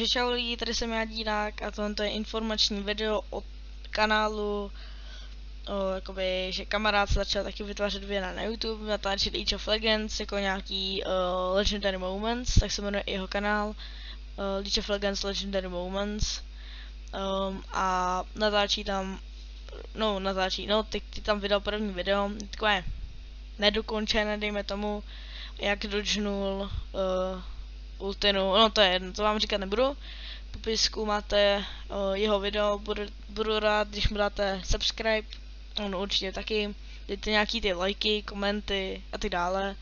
čau lidi, tady jsem já Dírák a tohle je informační video od kanálu, jakoby, že kamarád začal taky vytvářet videa na YouTube, natáčet League of Legends jako nějaký Legendary Moments, tak se jmenuje jeho kanál League of Legends Legendary Moments a teď tam vydal první video, takové nedokončené, dejme tomu, jak dodžnul Ultinu, no to je jedno, to vám říkat nebudu. V popisku máte jeho video, budu rád, když mu dáte subscribe, no určitě taky, dejte nějaký ty lajky, komenty a tak dále.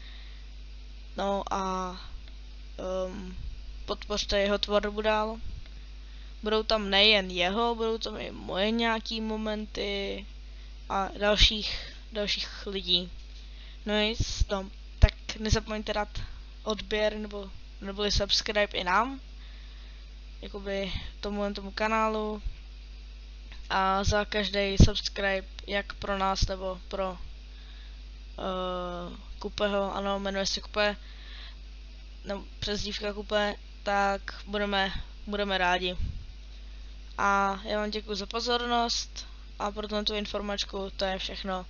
No a podpořte jeho tvorbu dál. Budou tam nejen jeho, budou tam i moje nějaký momenty a dalších lidí. No tak nezapomeňte dát odběr nebo subscribe i nám, jakoby tomu kanálu, a za každý subscribe, jak pro nás nebo pro Kupeho, ano, jmenuje se Kupe, no, přezdívka Kupe, tak budeme rádi. A já vám děkuji za pozornost a pro tu informačku to je všechno.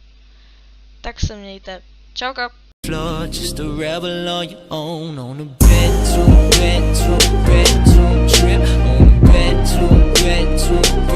Tak se mějte. Čauka. Floor, just a rebel on your own, on a bed to trip, on a bed to